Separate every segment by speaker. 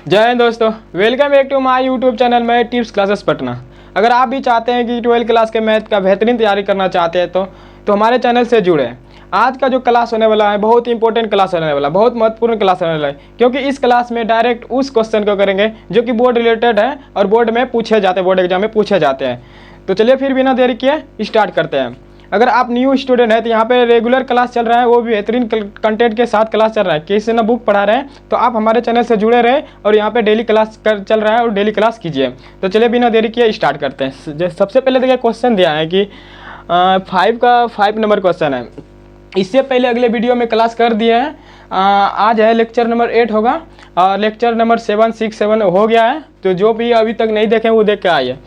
Speaker 1: जय हिंद दोस्तों, welcome back to my YouTube channel में टिप्स क्लासेस पटना। अगर आप भी चाहते हैं कि 12th क्लास के मैथ का बेहतरीन तैयारी करना चाहते हैं तो हमारे चैनल से जुड़े। आज का जो क्लास होने वाला है बहुत इंपॉर्टेंट क्लास होने वाला है, बहुत महत्वपूर्ण क्लास होने वाला है, क्योंकि इस क्लास में डायरेक्ट उस क्वेश्चन को करेंगे जो कि बोर्ड रिलेटेड है और बोर्ड में पूछे जाते हैं, बोर्ड एग्जाम में पूछे जाते हैं। तो चलिए फिर बिना देरी किए स्टार्ट करते हैं। अगर आप न्यू स्टूडेंट हैं तो यहाँ पे रेगुलर क्लास चल रहा है, वो भी बेहतरीन कंटेंट के साथ क्लास चल रहा है, किसी ना बुक पढ़ा रहे हैं। तो आप हमारे चैनल से जुड़े रहे और यहाँ पे डेली क्लास चल रहा है और डेली क्लास कीजिए। तो चलिए बिना देरी किए स्टार्ट करते हैं। सबसे पहले देखिए क्वेश्चन दिया है कि 5 नंबर क्वेश्चन है। इससे पहले अगले वीडियो में क्लास कर दिए हैं। आज है लेक्चर नंबर 8 होगा और लेक्चर नंबर 7, 6, 7 हो गया है। तो जो भी अभी तक नहीं देखें वो देख के आइए।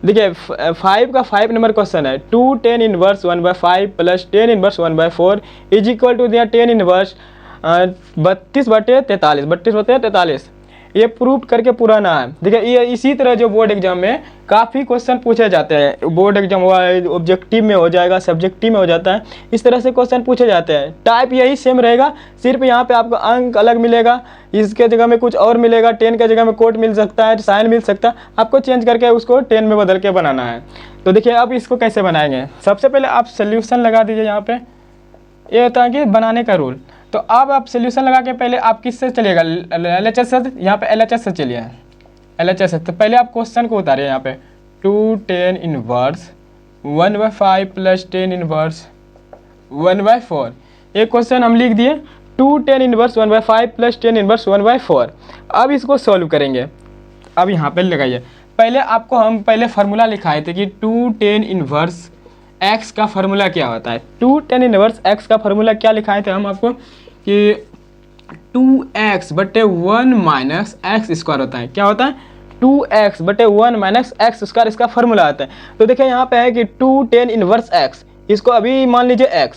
Speaker 1: देखिए 5 नंबर क्वेश्चन है। 2 10 inverse 1/5 plus 10 inverse 1/4 is equal to दिया 10 इनवर्स 32/43। ये प्रूफ करके पूरा ना है। देखिए ये इसी तरह जो बोर्ड एग्जाम में काफ़ी क्वेश्चन पूछे जाते हैं, बोर्ड एग्जाम हुआ ऑब्जेक्टिव में हो जाएगा, सब्जेक्टिव में हो जाता है, इस तरह से क्वेश्चन पूछे जाते हैं। टाइप यही सेम रहेगा, सिर्फ यहाँ पे आपको अंक अलग मिलेगा, इसके जगह में कुछ और मिलेगा, 10 के जगह में कोट मिल सकता है, साइन मिल सकता है, आपको चेंज करके उसको 10 में बदल के बनाना है। तो देखिए अब इसको कैसे बनाएंगे। सबसे पहले आप सोल्यूशन लगा दीजिए। यहाँ पे ये होता है कि बनाने का रूल। तो अब आप सोल्यूशन लगा के पहले आप किससे चलिएगा, LHS से। यहाँ पे LHS से चलिए, LHS से। तो पहले आप क्वेश्चन को उतारिए। यहाँ पे 2 10 इनवर्स 1/5 प्लस 10 इनवर्स 1/4। ये क्वेश्चन हम लिख दिए। 2 10 इनवर्स 1/5 प्लस 10 इनवर्स 1/4। अब इसको सॉल्व करेंगे। अब यहाँ पे लगाइए। पहले आपको हम फार्मूला लिखाए थे कि 2 10 इनवर्स x का फार्मूला क्या होता है। 2 10 इनवर्स x का फार्मूला क्या लिखाए थे हम आपको कि 2x/1 माइनस एक्स स्क्वायर होता है। क्या होता है? 2x/1 माइनस एक्स स्क्वायर इसका फार्मूला आता है। तो देखिए यहाँ पे है कि 2 10 इनवर्स x, इसको अभी मान लीजिए x,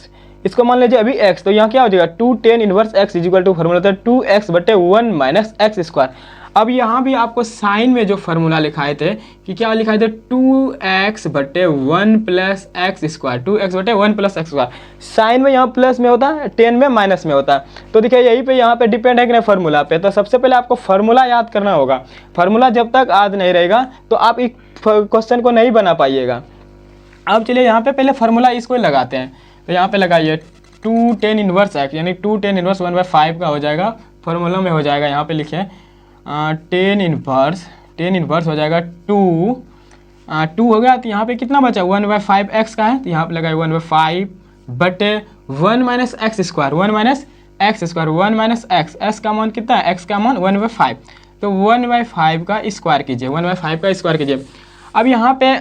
Speaker 1: इसको मान लीजिए अभी x। तो यहाँ क्या हो जाएगा 2 10 inverse x is equal to formula होता है 2x/1 माइनस एक्स स्क्वायर। अब यहाँ भी आपको साइन में जो फार्मूला लिखाए थे कि क्या लिखाए थे 2x/1 plus x square, 2x/1 plus x square. Sine में यहाँ प्लस में होता है, 10 में माइनस में होता है। तो देखिए यही पे यहाँ पे डिपेंड है कि नहीं फार्मूला पे। तो सबसे पहले आपको फार्मूला याद करना होगा। फार्मूला जब तक याद नहीं रहेगा तो आप इस क्वेश्चन को नहीं बना पाइएगा। अब चलिए यहाँ पे पहले फार्मूला इसको लगाते हैं। तो यहाँ पे लगाइए 2 10 इनवर्स x, यानी 2 10 इनवर्स 1/5 का हो जाएगा, फार्मूला में हो जाएगा। यहाँ पे लिखे 10 इनवर्स हो जाएगा 2 हो गया। तो यहाँ पे कितना बचा 1/5 x का है। तो यहाँ पे लगाए 1/5/1 minus x square, 1 minus x square, 1 minus x का मान कितना है, x का मान 1/5। तो 1/5 का स्क्वायर कीजिए, 1/5 का स्क्वायर कीजिए। अब यहाँ पे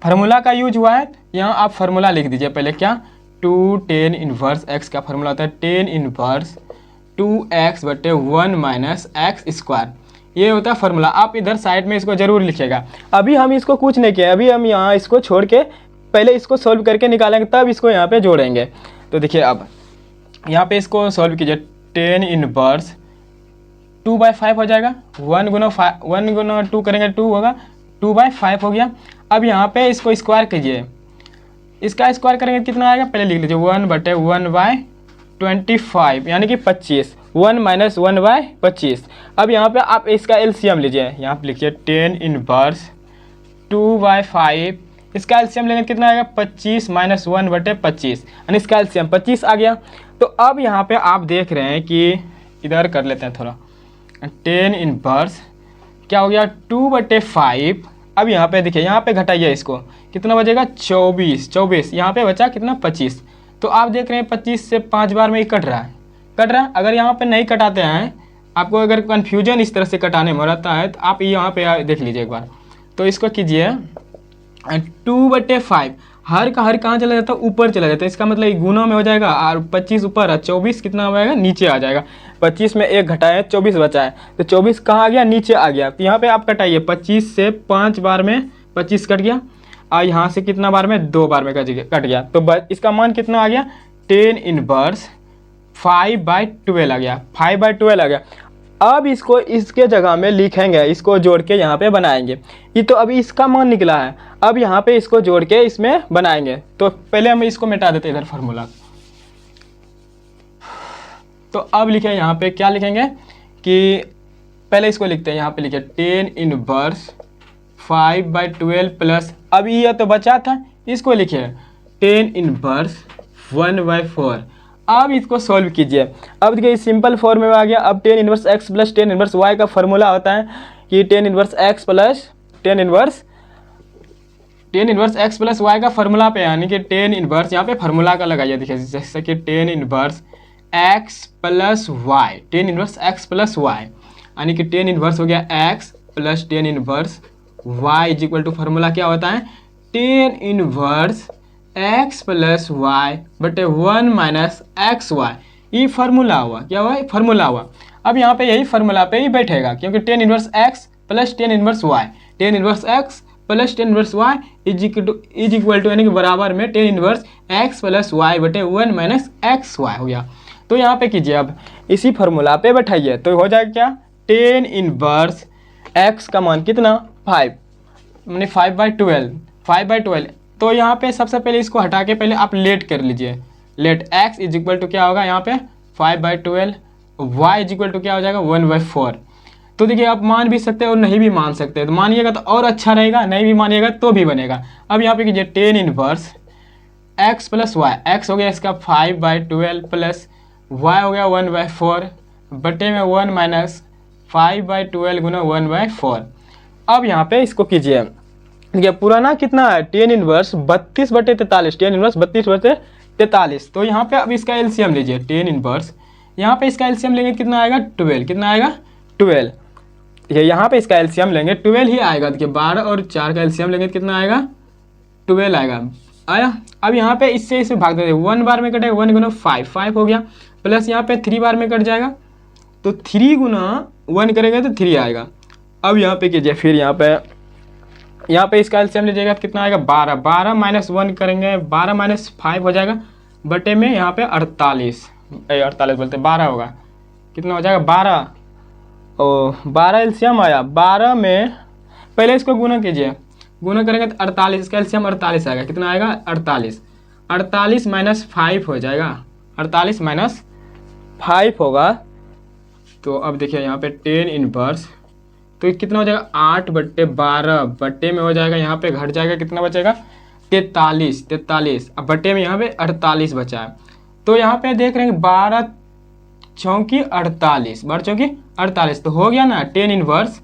Speaker 1: फार्मूला का यूज हुआ है, यहाँ आप फार्मूला लिख दीजिए पहले। क्या 2 10 इनवर्स x का फार्मूला होता है 10 inverse 2x/1 minus x square. ये होता है फार्मूला। आप इधर साइड में इसको जरूर लिखिएगा। अभी हम इसको कुछ नहीं किए, अभी हम यहाँ इसको छोड़ के पहले इसको सॉल्व करके निकालेंगे, तब इसको यहाँ पे जोड़ेंगे। तो देखिए अब यहाँ पे इसको सॉल्व कीजिए। 10 इनवर्स 2/5 हो जाएगा, 1 गुना 2 करेंगे 2 होगा, 2/5 हो गया। अब यहाँ पे इसको स्क्वायर कीजिए, इसका स्क्वायर करेंगे कितना आएगा पहले लिख लीजिए 1/1/25 यानी कि 25, 1 माइनस 1/25। अब यहाँ पे आप इसका एलसीएम लीजिए। यहाँ पे लिखिए 10 इनवर्स 2/5, इसका एलसीएम लेंगे कितना आएगा 25 माइनस 1/25, यानी इसका एलसीएम 25 आ गया। तो अब यहाँ पे आप देख रहे हैं कि इधर कर लेते हैं थोड़ा। 10 इनवर्स क्या हो गया 2/5। अब यहाँ पे देखिए, यहाँ पे घटाइए इसको, कितना बचेगा 24, यहाँ पे बचा कितना 25। तो आप देख रहे हैं 25 से 5 बार में ही कट रहा है। अगर यहाँ पे नहीं कटाते हैं, आपको अगर कन्फ्यूजन इस तरह से कटाने में रहता है तो आप यहाँ पे देख लीजिए एक बार। तो इसको कीजिए 2/5, हर का हर कहाँ चला जाता है, ऊपर चला जाता है। इसका मतलब गुना में हो जाएगा और 25 ऊपर है, 24 कितना हो जाएगा नीचे आ जाएगा। 25 में 1 घटाए 24 बचा है, तो 24 कहाँ आ गया नीचे आ गया। तो यहाँ पे आप कटाइए 25 से 5 बार में 25 कट गया और यहाँ से कितना बार में 2 बार में कट गया। तो इसका मान कितना आ गया 10 इनवर्स 5/12 आ गया, 5/12 आ गया। अब इसको इसके जगह में लिखेंगे, इसको जोड़ के यहाँ पे बनाएंगे। ये तो अभी इसका मान निकला है, अब यहाँ पे इसको जोड़ के इसमें बनाएंगे। तो पहले हम इसको मिटा देते हैं इधर फार्मूला। तो अब लिखे यहाँ पे क्या लिखेंगे कि पहले इसको लिखते हैं, यहाँ पे लिखे 10 इनवर्स 5/12 प्लस, अब ये तो बचा था, इसको लिखे 10 इनवर्स 1/4। अब इसको सॉल्व कीजिए। अब देखिए सिंपल फॉर्म में आ गया। अब 10 inverse x plus 10 inverse y का फॉर्मूला होता है कि 10 inverse x plus 10 inverse x plus y का फॉर्मूला पे, यानी कि 10 इनवर्स यहाँ पे फार्मूला का लगाइए। देखिए जैसे कि 10 inverse x plus y, 10 inverse x plus y, यानी कि 10 इनवर्स हो गया x plus 10 inverse y is equal to formula क्या होता है 10 इनवर्स x प्लस y बटे 1 माइनस एक्स वाई। ये फार्मूला हुआ, क्या हुआ, फार्मूला हुआ। अब यहाँ पे यही फार्मूला पे ही बैठेगा, क्योंकि 10 inverse x plus 10 inverse y, 10 inverse x plus 10 inverse y is equal to, यानी कि बराबर में 10 इनवर्स x प्लस y बटे 1 माइनस एक्स वाई हो गया। तो यहाँ पे कीजिए, अब इसी फार्मूला पे बैठाइए तो हो जाएगा क्या 10 इनवर्स x का मान कितना 5, मैंने 5/12। तो यहाँ पे सबसे पहले इसको हटा के पहले आप लेट कर लीजिए। Let x is equal to क्या होगा यहाँ पे 5/12, y इज इक्वल टू क्या हो जाएगा 1/4। तो देखिए आप मान भी सकते हैं और नहीं भी मान सकते हैं, तो मानिएगा तो और अच्छा रहेगा, नहीं भी मानिएगा तो भी बनेगा। अब यहाँ पे कीजिए 10 inverse x plus y, x हो गया इसका 5/12 प्लस y हो गया 1/4 बटे में 1 माइनस 5/12 गुना 1/4। अब यहाँ पे इसको कीजिए, देखिए पुराना कितना है 10 इनवर्स 32/43, 10 इनवर्स 32/43। तो यहाँ पे अब इसका एलसीएम लीजिए, 10 इनवर्स यहाँ पे इसका एलसीएम लेंगे कितना आएगा 12, कितना आएगा 12। देखिए यहाँ पे इसका एलसीएम लेंगे 12 ही आएगा। देखिए 12 और 4 का एलसीएम लेंगे कितना आएगा 12 आएगा, आया। अब यहाँ पे इससे इसे भाग देते, 1 बार में कटेगा 1 गुना 5 हो गया, प्लस यहाँ पे 3 बार में कट जाएगा तो 3 गुना 1 करेंगे तो 3 आएगा। अब यहाँ पे कीजिए, फिर यहाँ पे इसका एलसीएम लीजिएगा तो कितना आएगा 12 माइनस 1 करेंगे 12 माइनस 5 हो जाएगा बटे में यहाँ पे 48 बोलते 12 होगा, कितना हो जाएगा 12 एलसीएम आया। 12 में पहले इसको गुना कीजिए, गुना करेंगे तो 48, इसका एलसीएम 48 आएगा, कितना आएगा 48 माइनस 5 हो जाएगा, 48 माइनस 5 होगा। तो अब देखिए यहाँ पे 10 इनवर्स तो कितना हो जाएगा 8/12 बटे में हो जाएगा, यहाँ पे घट जाएगा, कितना बचेगा 43। अब बटे में यहाँ पे 48 बचा है। तो यहाँ पे देख रहे हैं 12 चौकी 48, 12 चौकी 48 तो हो गया ना 10 इनवर्स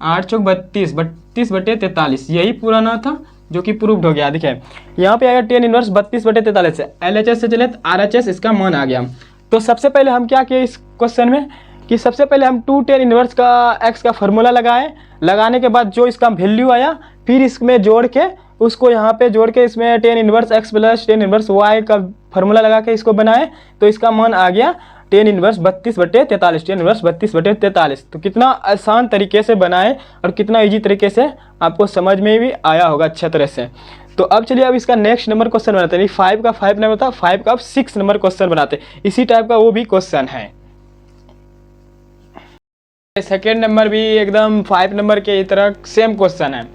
Speaker 1: 8 चौक 32/43, यही पुराना था जो कि प्रूव्ड हो गया। देखिए यहाँ पे आएगा 10 इनवर्स 32/43 से LHS से चले तो RHS इसका मान आ गया। तो सबसे पहले हम क्या किए इस क्वेश्चन में कि सबसे पहले हम 210 इनवर्स का x का फार्मूला लगाए, लगाने के बाद जो इसका वैल्यू आया फिर इसमें जोड़ के उसको यहाँ पे जोड़ के इसमें 10 inverse x plus 10 inverse y का फार्मूला लगा के इसको बनाए तो इसका मान आ गया 10 इनवर्स 32/43, 10 इनवर्स 32/43। तो कितना आसान तरीके से बनाए और कितना इजी तरीके से आपको समझ में भी आया होगा अच्छा तरह से। तो अब चलिए अब इसका नेक्स्ट नंबर क्वेश्चन बनाते हैं। 5 का 5 नहीं होता, 5 का 6 नंबर क्वेश्चन बनाते हैं, इसी टाइप का वो भी क्वेश्चन है। सेकेंड नंबर भी एकदम 5 नंबर के तरह सेम क्वेश्चन है,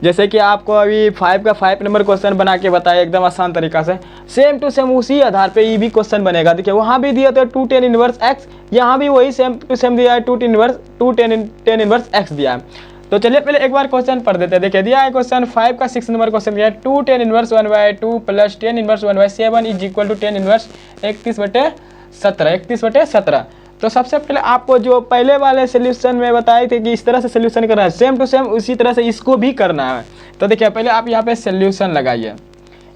Speaker 1: जैसे कि आपको अभी 5 का 5 नंबर क्वेश्चन बना के बताया एकदम आसान तरीका से, सेम टू सेम उसी आधार पे ये भी क्वेश्चन बनेगा। देखिए वहाँ भी दिया था 210 इनवर्स x, यहाँ भी वही सेम टू सेम दिया है 210 इनवर्स x दिया है। तो चलिए पहले एक बार क्वेश्चन पढ़ देते हैं। देखिए दिया है क्वेश्चन 5 का 6 नंबर क्वेश्चन दिया है 210 inverse 1/2 plus 10 inverse 1/7 is equal to 10 inverse 31/17। तो सबसे पहले आपको जो पहले वाले सोल्यूशन में बताए थे कि इस तरह से सोल्यूशन करना है, सेम टू सेम उसी तरह से इसको भी करना है। तो देखिए पहले आप यहाँ पे सोल्यूशन लगाइए,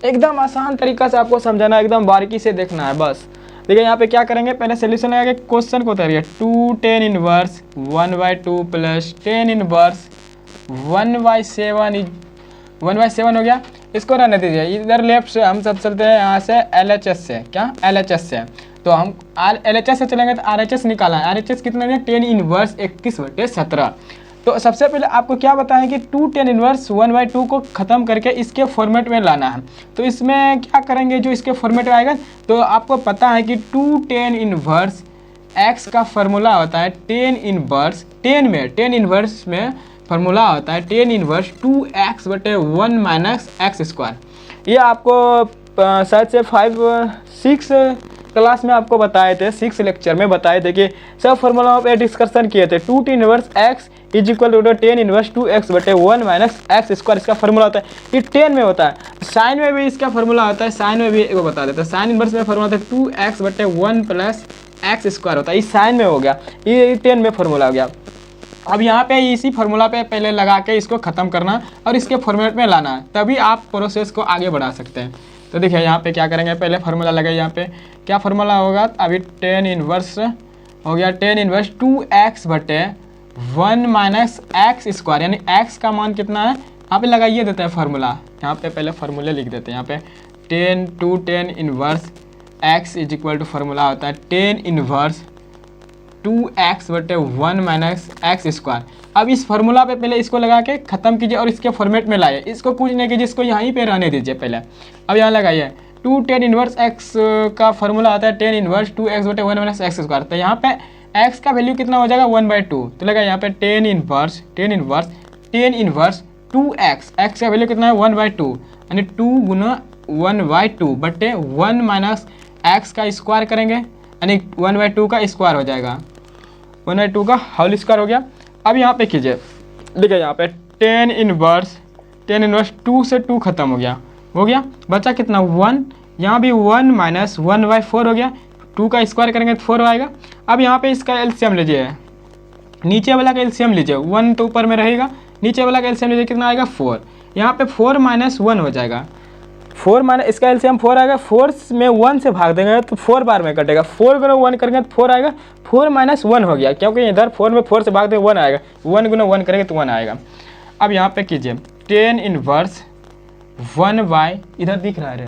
Speaker 1: एकदम आसान तरीका से आपको समझाना है, एकदम बारीकी से देखना है बस। देखिए यहाँ पे क्या करेंगे, पहले सोल्यूशन लगा के क्वेश्चन को उतारिए 210 इनवर्स 1/2 प्लस 10 इनवर्स 1/7 हो गया। इसको रहने दीजिए, इधर लेफ्ट से हम सब चलते हैं यहाँ से LHS से, क्या LHS से, तो हम LHS से चलेंगे तो RHS निकाला है। RHS कितना है 10 इनवर्स 31/17। तो सबसे पहले आपको क्या बताएं कि 210 इनवर्स 1/2 को ख़त्म करके इसके फॉर्मेट में लाना है। तो इसमें क्या करेंगे, जो इसके फॉर्मेट में आएगा तो आपको पता है कि 210 इनवर्स x का फार्मूला होता है 10 इनवर्स में फार्मूला होता है 10 inverse 2x/1 minus x square. ये आपको शायद से 5-6 क्लास में आपको बताए थे 6 लेक्चर में बताए थे कि सब फॉर्मूला पे डिस्कशन किए थे। 2t inverse x is equal to 10 inverse 2x बटे 1 माइनस एक्स स्क्वायर इसका फॉर्मूला होता है। ये 10 में होता है। साइन में भी इसका फॉर्मूला होता है, साइन में भी एक बता देते हैं। साइन इनवर्स में फॉर्मूला होता है 2x बटे 1 प्लस एक्स स्क्वायर होता है। ये साइन में हो गया, ये 10 में फॉर्मूला हो गया। अब यहाँ पे इसी फार्मूला पे पहले लगा के इसको ख़त्म करना और इसके फॉर्मेट में लाना, तभी आप प्रोसेस को आगे बढ़ा सकते हैं। तो देखिए यहाँ पे क्या करेंगे, पहले फार्मूला लगे। यहाँ पे क्या फार्मूला होगा, अभी 10 इनवर्स हो गया 10 इनवर्स 2x बटे 1 माइनस एक्स स्क्वायर, यानी x का मान कितना है यहाँ पे लगाइए देते हैं फार्मूला। यहाँ पे पहले फार्मूले लिख देते हैं। यहाँ पे 10 inverse x is equal to formula होता है 10 इनवर्स 2x बटे 1 माइनस एक्स स्क्वायर। अब इस फार्मूला पे पहले इसको लगा के ख़त्म कीजिए और इसके फॉर्मेट में लाइए। इसको कुछ नहीं कीजिए, इसको यहीं पे रहने दीजिए पहले। अब यहाँ लगाइए 10 इनवर्स x का फार्मूला आता है 10 इनवर्स 2x बटे 1 माइनस एक्स स्क्वायर। तो यहाँ पे x का वैल्यू कितना हो जाएगा 1/2। तो लगा यहाँ पे 10 इनवर्स 2x, x का वैल्यू कितना है 1/2, यानी 2 गुना 1/2 बटे 1 माइनस एक्स का स्क्वायर करेंगे, यानी 1/2 का स्क्वायर हो जाएगा, 1/2 का होल स्क्वायर हो गया। अब यहाँ पे कीजिए, देखिए यहाँ पे 10 इनवर्स 2 से 2 खत्म हो गया, बचा कितना 1, यहाँ भी 1 माइनस 1/4 हो गया। 2 का स्क्वायर करेंगे तो 4 आएगा। अब यहाँ पे इसका एलसीएम लीजिए, नीचे वाला का एलसीएम लीजिए, 1 तो ऊपर में रहेगा, नीचे वाला का एलसीएम लीजिए, कितना आएगा 4। यहाँ पे 4 माइनस 1 हो जाएगा, 4 माइनस इसका एलसीएम 4 आएगा। 4 में 1 से भाग देंगे तो 4 बार में कटेगा, 4 गुना 1 करेंगे तो 4 आएगा, 4 माइनस 1 हो गया, क्योंकि इधर 4 में 4 से भाग देंगे 1 आएगा, 1 गुना 1 करेंगे तो 1 आएगा। अब यहाँ पे कीजिए 10 इनवर्स 1/, इधर दिख रहा है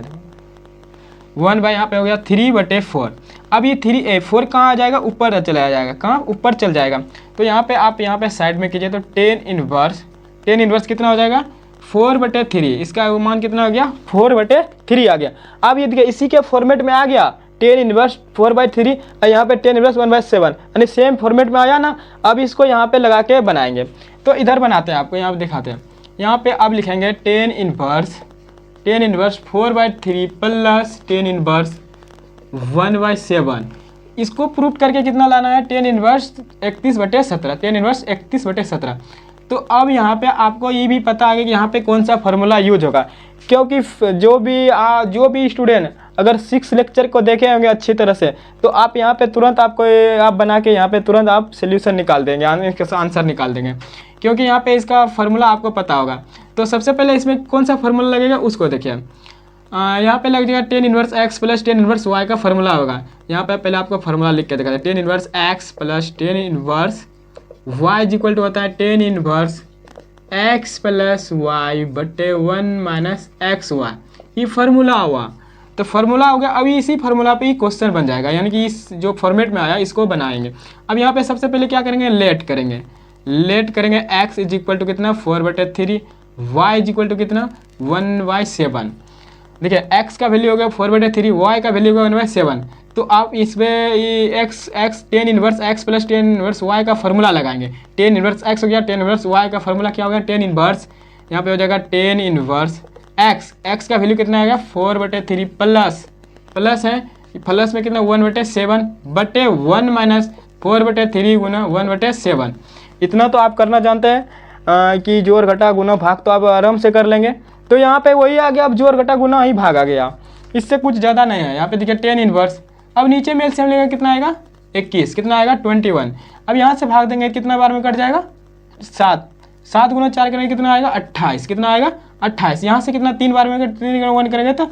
Speaker 1: 1/, यहाँ पे हो गया 3/4। अब ये 4 कहाँ आ जाएगा, ऊपर चला जाएगा, कहाँ ऊपर चल जाएगा। तो यहाँ पे आप यहाँ पे साइड में कीजिए तो 10 इनवर्स कितना हो जाएगा 4/3, इसका मान कितना हो गया 4/3 आ गया। अब ये देखिए इसी के फॉर्मेट में आ गया 10 इनवर्स 4/3 और यहाँ पे 10 इनवर्स 1/7, यानी सेम फॉर्मेट में आया ना। अब इसको यहाँ पे लगा के बनाएंगे, तो इधर बनाते हैं, आपको यहाँ पे दिखाते हैं। यहाँ पे अब लिखेंगे 10 इनवर्स 4/3 प्लस 10 इनवर्स 1/7। इसको प्रूफ करके कितना लाना है 10 इनवर्स 31/17, 10 इनवर्स 31/17। तो अब यहाँ पे आपको ये भी पता है कि यहाँ पे कौन सा फार्मूला यूज होगा, क्योंकि जो भी स्टूडेंट अगर 6 लेक्चर को देखे होंगे अच्छी तरह से, तो आप यहाँ पे तुरंत आप बना के यहाँ पे तुरंत आप सोल्यूशन निकाल देंगे, आंसर निकाल देंगे, क्योंकि यहाँ पे इसका फार्मूला आपको पता होगा। तो सबसे पहले इसमें कौन सा फार्मूला लगेगा उसको देखिए। यहाँ पे लग जाएगा 10 inverse x plus 10 inverse y का फार्मूला होगा। यहाँ पे पहले आपको फार्मूला लिख के दिखाते हैं, 10 inverse x plus 10 inverse y is equal to होता है 10 इनवर्स x प्लस y बटे 1 माइनस एक्स वाई। ये फार्मूला हुआ, तो फार्मूला हो गया। अभी इसी फार्मूला पे ही क्वेश्चन बन जाएगा, यानी कि इस जो फॉर्मेट में आया इसको बनाएंगे। अब यहाँ पे सबसे पहले क्या करेंगे, लेट करेंगे x इज इक्वल टू कितना 4/3, y इज इक्वल टू कितना 1/7। देखिए x का वैल्यू हो गया 4/3, y का वैल्यू हो गया 1/7। तो आप इसमें ये x 10 inverse x plus 10 inverse y का फार्मूला लगाएंगे। 10 इनवर्स x हो गया, 10 इनवर्स y का फार्मूला क्या हो गया 10 इनवर्स, यहाँ पे हो जाएगा 10 इनवर्स x का वैल्यू कितना आएगा 4/3 प्लस है, प्लस में कितना 1/7 बटे 1 माइनस 4/3 गुना 1/7। इतना तो आप करना जानते हैं कि जोड़ घटा गुना भाग तो आप आराम से कर लेंगे। तो यहाँ पे वही आ गया, अब जोड़ घटा गुना ही भाग आ गया, इससे कुछ ज़्यादा नहीं है। यहाँ पे देखिए 10 इनवर्स, अब नीचे में एलसीएम लेगा कितना आएगा 21, कितना आएगा 21। अब यहाँ से भाग देंगे कितना बार में कट जाएगा 7 गुना 4 करेंगे कितना आएगा 28, कितना आएगा 28। यहाँ से कितना 3 बार में 3 गुना 1 करेंगे तो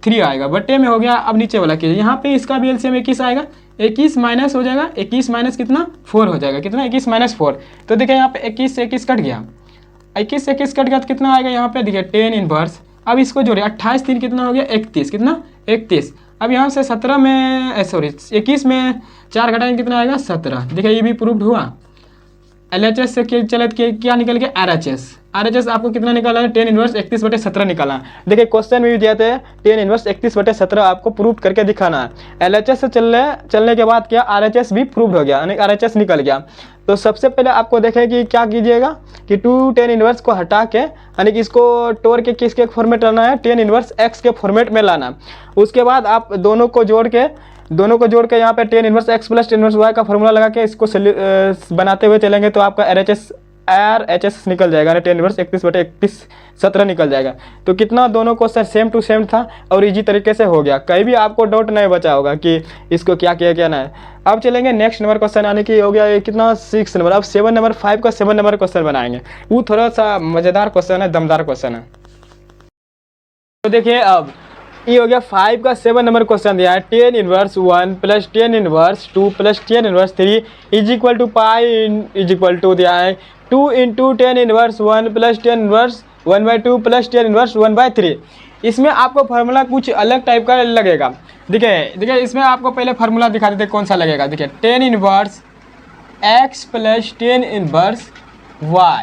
Speaker 1: 3 आएगा, बटे में हो गया। अब नीचे वाला कीजिए, यहाँ पे इसका भी एलसीएम 21 आएगा, 21 माइनस हो जाएगा, 21 माइनस कितना 4 हो जाएगा, कितना 21 माइनस 4। तो देखिए यहाँ पे 21 से 21 कट गया, 21 से 21 कट गया तो कितना आएगा यहाँ पे देखिए 10 इनवर्स। अब इसको जोड़िए 28 3 कितना हो गया 31, कितना 31। अब यहाँ से 17 में 21 में 4 घटाएंगे कितना आएगा 17। देखिए ये भी प्रूव्ड हुआ। LHS से क्या निकल गया RHS आपको कितना निकाला है 10 इनवर्स 31/17 निकाला। देखिए क्वेश्चन में भी दिया था 10 इनवर्स 31/17 आपको प्रूव करके दिखाना है। LHS से चलने के बाद क्या RHS भी प्रूव हो गया, यानी RHS निकल गया। तो सबसे पहले आपको देखें कि क्या कीजिएगा कि 2 tan इनवर्स को हटा के यानी कि इसको तोड़ के किसके फॉर्मेट लाना है, tan इनवर्स x के फॉर्मेट में लाना। उसके बाद आप दोनों को जोड़ के यहाँ पे tan inverse x plus tan inverse y का फॉर्मूला लगा के इसको बनाते हुए चलेंगे तो आपका RHS निकल जाएगा ना, tan इनवर्स 31/31 17 निकल जाएगा। तो कितना दोनों क्वेश्चन सेम टू सेम था और इजी तरीके से हो गया, कहीं भी आपको डाउट नहीं बचा होगा कि इसको क्या किया क्या ना है। अब चलेंगे नेक्स्ट नंबर क्वेश्चन, यानी कि हो गया ये कितना 6 नंबर। अब 7 नंबर 5 का 7 नंबर क्वेश्चन बनाएंगे, वो थोड़ा सा मज़ेदार क्वेश्चन है, दमदार क्वेश्चन है। तो देखिए अब ये हो गया 5 का 7 नंबर क्वेश्चन दिया है, tan inverse 1 plus tan inverse 2 plus tan inverse 3 is equal to pi is equal to दिया है 2 into tan inverse 1 plus tan inverse 1/2 plus tan inverse 1/3। इसमें आपको फार्मूला कुछ अलग टाइप का लगेगा। देखिए इसमें आपको पहले फार्मूला दिखा देते कौन सा लगेगा। देखिए tan inverse x plus tan inverse y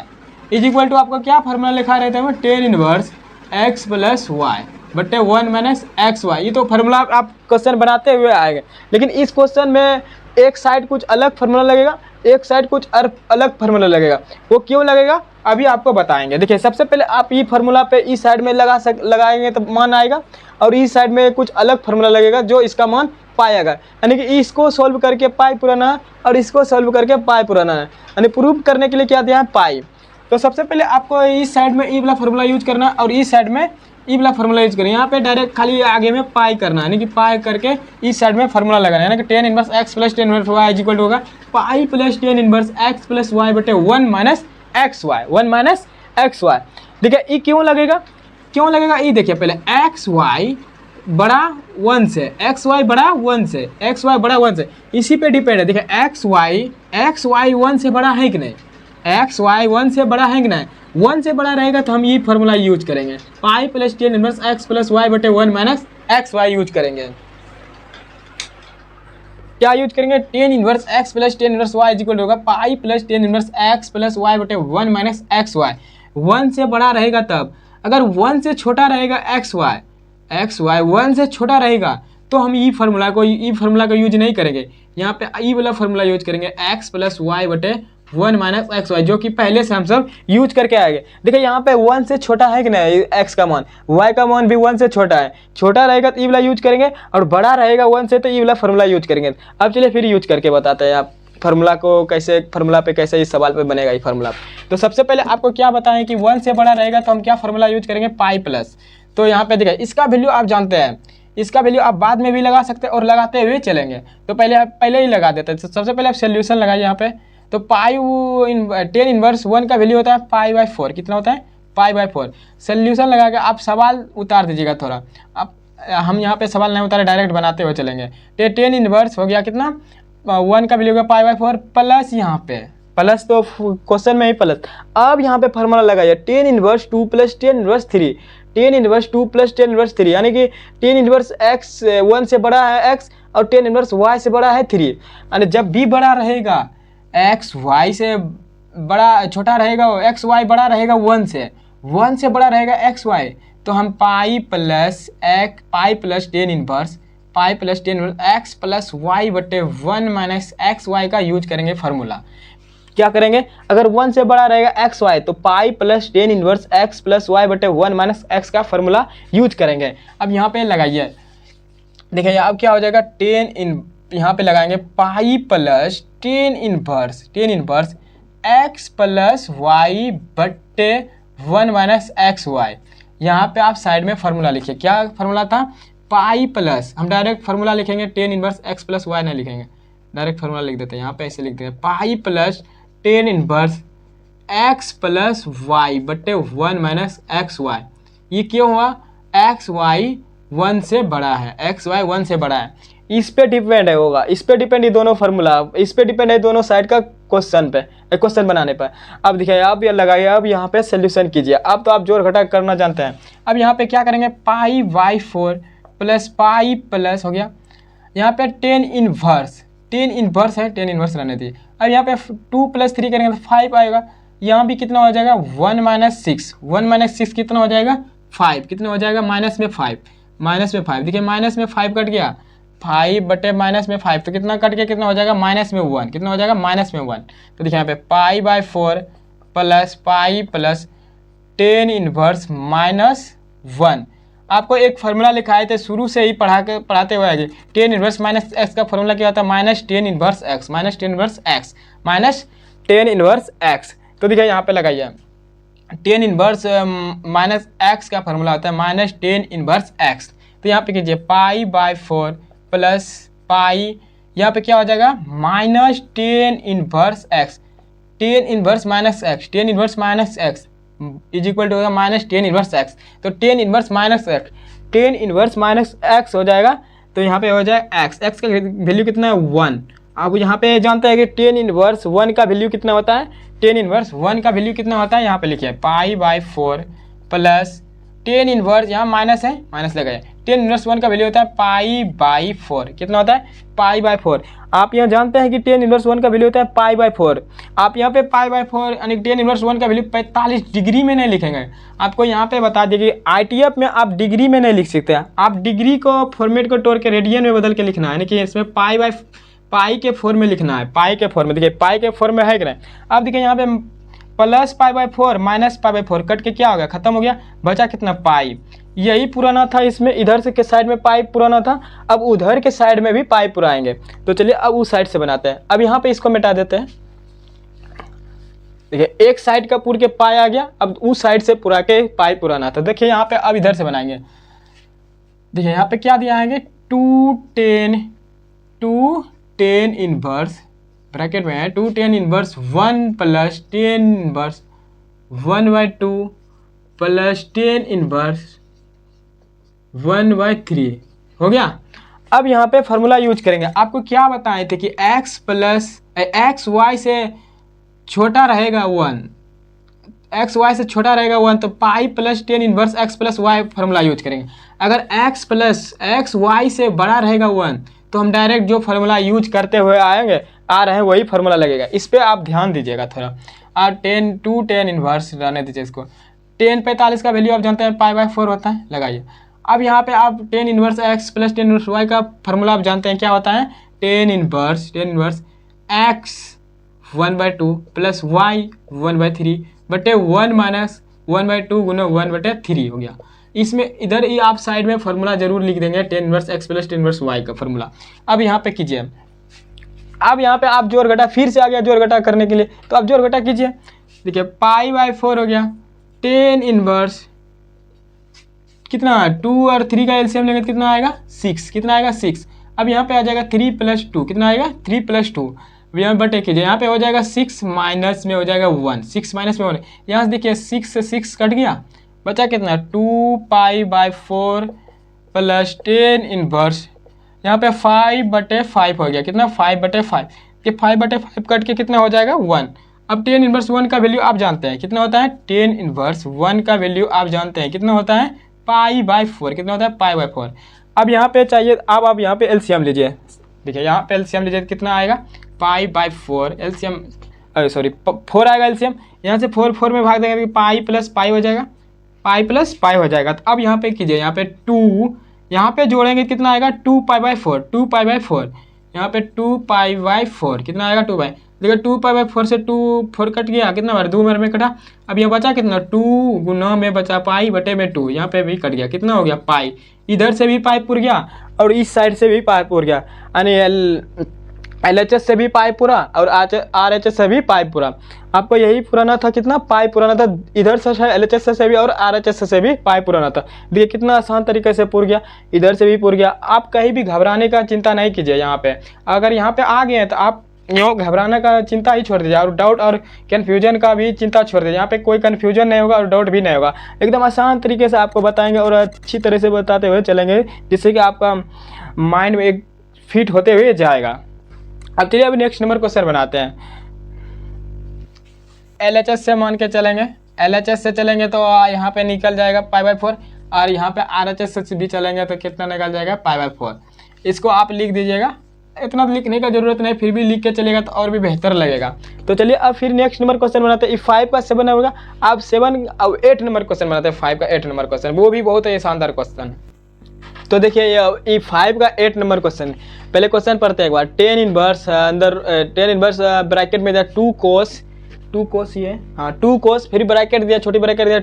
Speaker 1: is equal to आपको क्या फार्मूला लिखा रहता है, tan inverse x plus y बटे 1 माइनस एक्स वाई। ये तो फार्मूला आप क्वेश्चन बनाते हुए आएंगे, लेकिन इस क्वेश्चन में एक साइड कुछ अलग फार्मूला लगेगा, एक साइड कुछ अलग फार्मूला लगेगा। वो क्यों लगेगा अभी आपको बताएंगे। देखिए सबसे पहले आप ये फार्मूला पे इस साइड में लगाएंगे तो मान आएगा, और इस साइड में कुछ अलग फार्मूला लगेगा जो इसका मान पाएगा। यानी कि इसको सॉल्व करके पाई पुराना है और इसको सॉल्व करके पाई पुराना है, यानी प्रूव करने के लिए क्या दिया है, पाई। तो सबसे पहले आपको इस साइड में ई वाला फार्मूला यूज करना और इस साइड में ई वाला फार्मूला यूज करना। यहाँ पे डायरेक्ट खाली आगे में पाई करना, यानी कि पाई करके इस साइड में फार्मूला लगाना, यानी कि tan inverse x plus tan inverse y is equal to होगा pi plus tan inverse x plus y बटे 1 माइनस एक्स वाई। देखिए ये क्यों लगेगा ये देखिए पहले एक्स वाई बड़ा 1 से, एक्स वाई बड़ा 1 से, इसी पे डिपेंड है। देखिए एक्स वाई 1 से बड़ा है कि नहीं, एक्स वाई 1 से बड़ा है कि नहीं, 1 से बड़ा रहेगा तो हम ये फार्मूला यूज करेंगे, पाई plus tan inverse x plus y बटे 1 माइनस एक्स वाई यूज करेंगे। क्या यूज करेंगे, tan inverse x plus tan inverse y is equal होगा pi plus tan inverse x plus y बटे 1 माइनस एक्स वाई। 1 से बड़ा रहेगा तब, अगर 1 से छोटा रहेगा एक्स वाई 1 से छोटा रहेगा तो हम ई फार्मूला का यूज नहीं करेंगे, यहाँ पे ई वाला फार्मूला यूज करेंगे x प्लस वाई बटे 1 माइनस एक्स वाई, जो कि पहले से हम सब यूज करके आएंगे। देखिए यहाँ पे 1 से छोटा है कि नहीं x का मान, y का मान भी 1 से छोटा है, छोटा रहेगा तो ई वाला यूज करेंगे, और बड़ा रहेगा 1 से तो ई वाला फार्मूला यूज करेंगे। अब चलिए फिर यूज करके बताते हैं आप फार्मूला को कैसे, फार्मूला पे कैसे इस सवाल पे बनेगा ये फार्मूला। तो सबसे पहले आपको क्या बताएं कि 1 से बड़ा रहेगा तो हम क्या फार्मूला यूज करेंगे, पाई प्लस। तो यहाँ पे देखिए इसका वैल्यू आप जानते हैं, इसका वैल्यू आप बाद में भी लगा सकते हैं और लगाते हुए चलेंगे, तो पहले ही लगा देते हैं। तो सबसे पहले आप सोल्यूशन लगाइए यहाँ पे, तो पाई tan इनवर्स 1 का वैल्यू होता है पाई/4, कितना होता है पाई/4। सोल्यूशन लगा के आप सवाल उतार दीजिएगा थोड़ा, अब हम यहाँ पे सवाल नहीं उतारे डायरेक्ट बनाते हुए चलेंगे। तो tan इनवर्स हो गया कितना, 1 का वैल्यू होगा पाई/4 प्लस यहाँ पे प्लस, तो क्वेश्चन में ही प्लस। अब यहाँ पे फार्मूला लगाइए tan inverse 2 plus tan inverse 3, tan inverse 2 plus tan inverse 3, यानी कि tan इनवर्स x 1 से बड़ा है x और tan इनवर्स y से बड़ा है 3, यानी जब भी बड़ा रहेगा x y से बड़ा छोटा रहेगा, एक्स वाई बड़ा रहेगा 1 से बड़ा रहेगा एक्स वाई, तो हम पाई plus tan inverse x plus y बटे 1 माइनस एक्स वाई का यूज करेंगे फार्मूला। क्या करेंगे, अगर 1 से बड़ा रहेगा एक्स वाई तो पाई plus tan inverse x plus y बटे 1 माइनस एक्स का फार्मूला यूज करेंगे। अब यहाँ पे लगाइए, देखिए अब क्या हो जाएगा, यहाँ पे लगाएंगे पाई plus tan inverse x plus y बटे 1 माइनस एक्स वाई। यहाँ पे आप साइड में फार्मूला लिखिए, क्या फार्मूला था, पाई प्लस, हम डायरेक्ट फार्मूला लिखेंगे, tan inverse x plus y नहीं लिखेंगे, डायरेक्ट फार्मूला लिख देते हैं, यहाँ पे ऐसे लिख देते हैं पाई plus tan inverse x plus y बटे 1 माइनस एक्स वाई। ये क्यों हुआ, एक्स वाई 1 से बड़ा है, एक्स वाई 1 से बड़ा है, इस पे डिपेंड है होगा, इस पे डिपेंड ये दोनों फार्मूला, इस पे डिपेंड है दोनों साइड का क्वेश्चन बनाने पर। अब देखिए आप ये लगाइए, अब यहाँ पे सोल्यूशन कीजिए। अब तो आप जोड़ घटा करना जानते हैं। अब यहाँ पे क्या करेंगे, पाई/4 प्लस पाई प्लस हो गया, यहाँ पे tan इनवर्स है, tan इनवर्स रहने दी। अब यहाँ पे 2 प्लस 3 करेंगे तो 5 आएगा, यहाँ भी कितना हो जाएगा 1 माइनस 6 कितना हो जाएगा 5, कितना हो जाएगा माइनस में 5। देखिए माइनस में 5 कट गया 5/-5 तो कितना कट के कितना हो जाएगा -1, कितना हो जाएगा -1। तो देखिए यहाँ पे π/4 plus pi plus tan inverse -1। आपको एक फार्मूला लिखाए थे शुरू से ही पढ़ाते हुए आगे। टेन इनवर्स -x का फार्मूला क्या होता है -10 inverse x, -10 inverse x, -10 inverse x। तो देखिए यहाँ पे लगाइए 10 इनवर्स -x का फार्मूला होता है -10 इनवर्स x। तो यहाँ पे कीजिए π/4 प्लस पाई, यहाँ पे क्या हो जाएगा -10 inverse x, 10 inverse -x, 10 inverse -x is equal to होगा -10 इनवर्स x। तो 10 इनवर्स -x, 10 इनवर्स -x हो जाएगा। तो यहाँ पे हो जाएगा x का वैल्यू कितना है 1। आप यहाँ पे जानते हैं कि 10 इनवर्स 1 का वैल्यू कितना होता है, 10 इनवर्स 1 का वैल्यू कितना होता है, यहाँ पे लिखिए π/4 प्लस 10 इनवर्स, यहाँ माइनस है माइनस लगाइए, 10 इनवर्स 1 का वैल्यू होता है π/4, कितना होता है π/4। आप यहाँ जानते हैं कि 10 इनवर्स 1 का वैल्यू होता है π/4। आप यहाँ पे π/4 यानी 10 इनवर्स 1 का वैल्यू 45 डिग्री में नहीं लिखेंगे। आपको यहाँ पे बता दें कि ITF में आप डिग्री में नहीं लिख सकते, आप डिग्री को फॉर्मेट को तोड़ के रेडियन में बदल के लिखना है, यानी कि इसमें पाई के फॉर्म में लिखना है, पाई के फॉर्म में। देखिए पाई के फॉर्म में है कि नहीं। अब देखिए यहाँ पे प्लस π/4 माइनस π/4 कट के क्या हो गया, खत्म हो गया, बचा कितना पाई। यही पुराना था, इसमें इधर से के साइड में पाई पुराना था, अब उधर के साइड में भी पाई पुराएंगे। तो चलिए अब उस साइड से बनाते हैं। अब यहाँ पे इसको मिटा देते हैं। देखिए एक साइड का पूर के पाई आ गया, अब उस साइड से पूरा के पाई पुराना था। देखिए यहाँ पे अब इधर से बनाएंगे। देखिए यहाँ पे क्या दिया है 210 इनवर्स ब्रैकेट में है 210 inverse 1 plus 10 inverse 1/2 plus 10 inverse 1/3 हो गया। अब यहाँ पे फार्मूला यूज करेंगे। आपको क्या बताए थे कि x y से छोटा रहेगा 1, x y से छोटा रहेगा 1, तो pi plus 10 inverse x plus y formula use करेंगे। अगर x y से बड़ा रहेगा 1 तो हम डायरेक्ट जो फार्मूला यूज करते हुए आ रहे हैं वही फार्मूला लगेगा। इस पर आप ध्यान दीजिएगा थोड़ा। और 10 इनवर्स रहने दीजिए इसको। 10 45 का वैल्यू आप जानते हैं π/4 होता है, लगाइए। अब यहाँ पे आप 10 inverse x plus 10 inverse y का फार्मूला आप जानते हैं क्या होता है 10 इनवर्स x 1/2 प्लस y 1/3 बटे 1 माइनस 1/2 गुना 1/3 हो गया। इसमें इधर ही आप साइड में फार्मूला जरूर लिख देंगे 10 inverse x plus 10 inverse y का फार्मूला। अब यहाँ पे कीजिए। अब यहाँ पे आप जोड़ घटा फिर से आ गया जोड़ घटा करने के लिए, तो आप जोड़ घटा कीजिए। देखिए π/4 हो गया 10 इनवर्स कितना 2 और 3 का एलसीएम लेंगे कितना आएगा 6, कितना आएगा 6। अब यहाँ पे आ जाएगा 3 + 2 कितना आएगा 3 + 2। अब यहाँ बटे कीजिए, यहाँ पे हो जाएगा 6 माइनस में हो जाएगा 1, 6 माइनस में 1। यहाँ से देखिए 6 से 6 कट गया, बचा कितना 2π/4 प्लस 10 इनवर्स, यहाँ पे 5/5 हो गया, कितना 5/5। ये 5/5 कट के कितना हो जाएगा 1। अब 10 इनवर्स 1 का वैल्यू आप जानते हैं कितना होता है 10 इनवर्स 1 का वैल्यू आप जानते हैं कितना होता है π/4, कितना होता है π/4। अब यहाँ पे चाहिए, अब आप यहाँ पे एलसीएम लीजिए। देखिए यहाँ पे एलसीएम लीजिए कितना आएगा π/4 एलसीएम, सॉरी 4 आएगा एलसीएम। यहाँ से 4 में भाग देंगे पाई प्लस पाई हो जाएगा, पाई प्लस पाई हो जाएगा। तो अब यहाँ पे कीजिए, यहाँ पे 2 यहाँ पे जोड़ेंगे कितना आएगा 2π/4, 2π/4 यहाँ पे 2π/4 कितना आएगा 2π। देखिए 2π/4 से 4 कट गया, कितना बार 2 बार में कटा। अब यहाँ बचा कितना 2 गुना में बचा पाई बटे में 2, यहाँ पे भी कट गया, कितना हो गया पाई। इधर से भी पाई पुर गया और इस साइड से भी पाई पुर गया, यानी LHS से भी पाई पूरा और RHS से भी पाई पूरा। आपको यही पुराना था, कितना पाई पुराना था, इधर से LHS से भी और RHS से भी पाई पुराना था। देखिए कितना आसान तरीके से पुर गया, इधर से भी पुर गया। आप कहीं भी घबराने का चिंता नहीं कीजिए। यहाँ पे अगर यहाँ पे आ गए हैं तो आप यहाँ घबराने का चिंता ही छोड़ दीजिए और डाउट और कन्फ्यूजन का भी चिंता छोड़ दीजिए। यहाँ पे कोई कन्फ्यूजन नहीं होगा और डाउट भी नहीं होगा। एकदम आसान तरीके से आपको बताएंगे और अच्छी तरह से बताते हुए चलेंगे, जिससे कि आपका माइंड में एक फिट होते हुए जाएगा। अब चलिए अभी नेक्स्ट नंबर क्वेश्चन बनाते हैं। LHS से मान के चलेंगे, LHS से चलेंगे तो यहाँ पे निकल जाएगा π/4 और यहाँ पे RHS से भी चलेंगे तो कितना निकल जाएगा π/4। इसको आप लिख दीजिएगा, इतना लिखने का जरूरत नहीं, फिर भी लिख के चलेगा तो और भी बेहतर लगेगा। तो चलिए अब फिर नेक्स्ट नंबर क्वेश्चन बनाते हैं। इफ 5 का 7 होगा, आप 7 और 8 नंबर क्वेश्चन बनाते हैं। 5 का 8 नंबर क्वेश्चन, वो भी बहुत ही शानदार क्वेश्चन। तो देखिए ये 5 का 8 नंबर क्वेश्चन। पहले क्वेश्चन पढ़ते हैं एक बार। टेन इनवर्स अंदर टेन इनवर्स ब्रैकेट में दिया 2 कोस ये हाँ 2 कोस, फिर ब्रैकेट दिया छोटी ब्रैकेट दिया